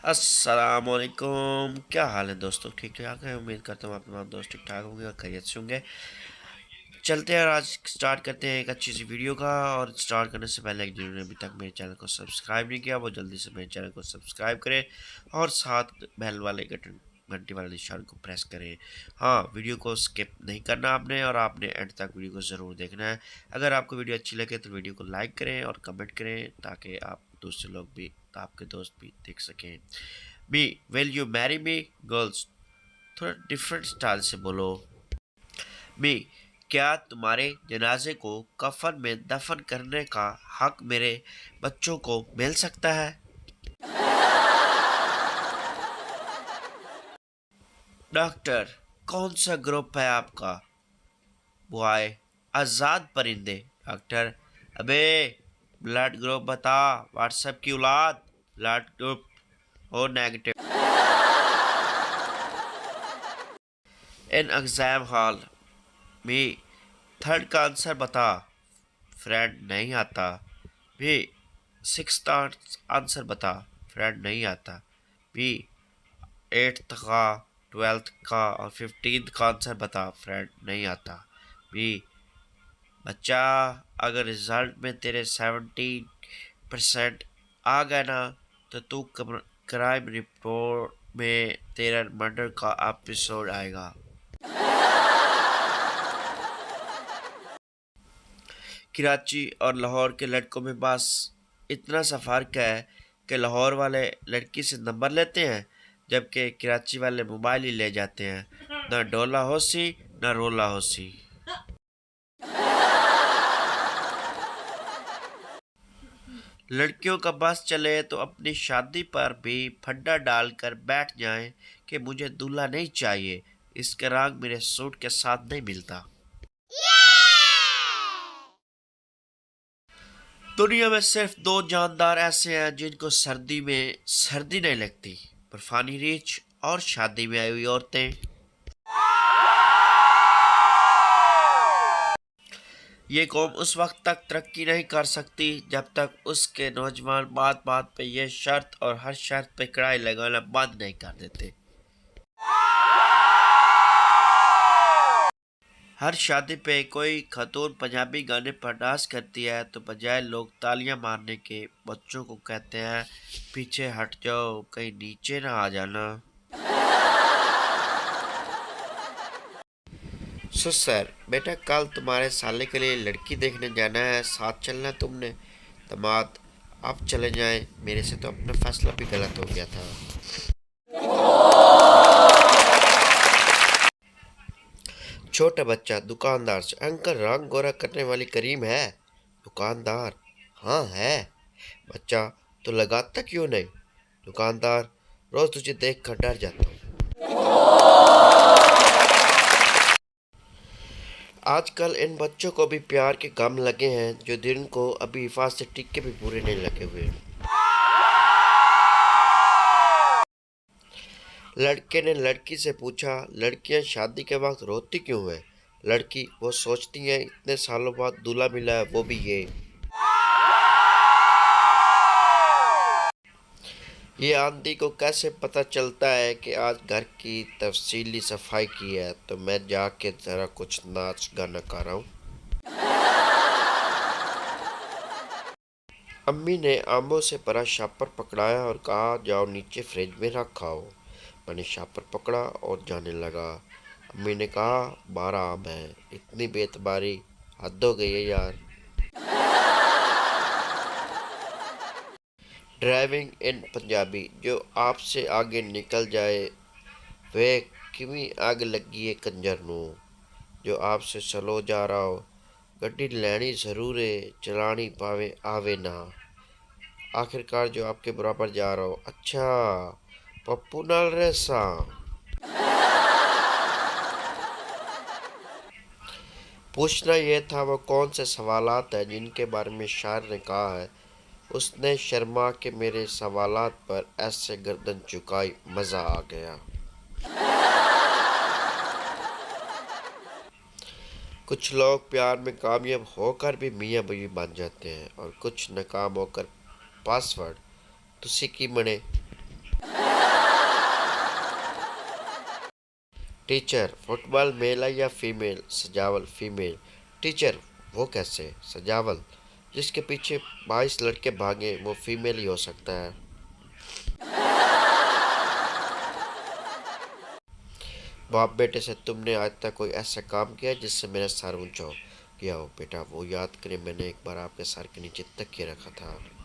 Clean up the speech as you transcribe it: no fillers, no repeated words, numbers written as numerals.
अस्सलामुअलैकुम। क्या हाल है दोस्तों? ठीक ठाक है। उम्मीद करता हूँ आप तमाम दोस्त ठीक ठाक होंगे और खैरियत से होंगे। चलते हैं और आज स्टार्ट करते हैं एक अच्छी सी वीडियो का। और स्टार्ट करने से पहले जिन्होंने अभी तक मेरे चैनल को सब्सक्राइब नहीं किया वो जल्दी से मेरे चैनल को सब्सक्राइब करें और साथ बेल वाले बटन घंटी वाले निशान को प्रेस करें। हाँ, वीडियो को स्किप नहीं करना आपने और आपने एंड तक वीडियो को ज़रूर देखना है। अगर आपको वीडियो अच्छी लगे तो वीडियो को लाइक करें और कमेंट करें ताकि आप दूसरे लोग भी, आपके दोस्त भी देख सकें। B, will you marry me? Girls, थोड़ा डिफरेंट स्टाइल से बोलो। बी, क्या तुम्हारे जनाजे को कफन में दफन करने का हक मेरे बच्चों को मिल सकता है? डॉक्टर, कौन सा ग्रुप है आपका? बॉय, आजाद परिंदे। डॉक्टर, अबे ब्लड ग्रुप बता। व्हाट्सएप की औलाद, ब्लड ग्रुप ओ नेगेटिव। इन एग्जाम हॉल में थर्ड का आंसर बता। फ्रेंड नहीं आता। भी सिक्स आंसर बता। फ्रेंड नहीं आता। भी एट्थ का, ट्वेल्थ का और 15th का आंसर बता। फ्रेंड नहीं आता। भी बच्चा, अगर रिजल्ट में तेरे 70% आ गए ना तो तू क्राइम रिपोर्ट में तेरा मर्डर का एपिसोड आएगा। कराची और लाहौर के लड़कों में बस इतना सा फ़र्क है कि लाहौर वाले लड़की से नंबर लेते हैं जबकि कराची वाले मोबाइल ही ले जाते हैं। ना डोला होसी ना रोला होसी। लड़कियों का बस चले तो अपनी शादी पर भी फड्डा डालकर बैठ जाएं कि मुझे दूल्हा नहीं चाहिए, इसका रंग मेरे सूट के साथ नहीं मिलता। दुनिया में सिर्फ दो जानदार ऐसे हैं जिनको सर्दी में सर्दी नहीं लगती, बर्फानी रीछ और शादी में आई हुई औरतें। ये कौम उस वक्त तक तरक्की नहीं कर सकती जब तक उसके नौजवान बात बात पे ये शर्त और हर शर्त पे कड़ाई लगाना बंद नहीं कर देते। हर शादी पे कोई खातून पंजाबी गाने पर डांस करती है तो बजाय लोग तालियां मारने के बच्चों को कहते हैं पीछे हट जाओ कहीं नीचे ना आ जाना। सो सर, बेटा कल तुम्हारे साले के लिए लड़की देखने जाना है, साथ चलना तुमने? दामाद, अब चले जाएं, मेरे से तो अपना फैसला भी गलत हो गया था। छोटा बच्चा दुकानदार से, अंकल रंग गोरा करने वाली क्रीम है? दुकानदार, हाँ है। बच्चा, तो लगाता क्यों नहीं? दुकानदार, रोज तुझे देख कर डर जाता हूँ। आजकल इन बच्चों को भी प्यार के गम लगे हैं जो दिन को अभी हिफाजत से टिक्के भी पूरे नहीं लगे हुए। लड़के ने लड़की से पूछा, लड़कियां शादी के वक्त रोती क्यों हैं? लड़की, वो सोचती हैं इतने सालों बाद दूल्हा मिला है, वो भी ये आंधी को कैसे पता चलता है कि आज घर की तफसीली सफाई की है? तो मैं जाके जरा कुछ नाच गाना कर रहा हूँ। अम्मी ने आमों से भरा शापर पकड़ाया और कहा, जाओ नीचे फ्रिज में रखा हो। मैंने शापर पकड़ा और जाने लगा। अम्मी ने कहा, 12 आम है। इतनी बेतबारी, हद हो गई है यार। ड्राइविंग इन पंजाबी, जो आपसे आगे निकल जाए वे किवी आग लगी है कंजर नू। जो आपसे स्लो जा रहा हो, गड्डी लैनी जरूर है, चलानी पावे आवे ना। आखिरकार जो आपके बराबर जा रहा हो, अच्छा पप्पू नाल रेसा। पूछना यह था वो कौन से सवालात हैं जिनके बारे में शायर ने कहा है, उसने शर्मा के मेरे सवालात पर ऐसे गर्दन झुकाई, मज़ा आ गया। कुछ लोग प्यार में कामयाब होकर भी मियाँ बीवी बन जाते हैं और कुछ नाकाम होकर पासवर्ड तुसी की मने। टीचर, फुटबॉल मेल है या फीमेल? सजावल, फीमेल। टीचर, वो कैसे? सजावल, जिसके पीछे 22 लड़के भागे वो फीमेल ही हो सकता है। बाप बेटे से तुमने आज तक कोई ऐसा काम किया जिससे मेरा सर ऊंचा हो गया हो? बेटा वो याद करें, मैंने एक बार आपके सर के नीचे तकिया रखा था।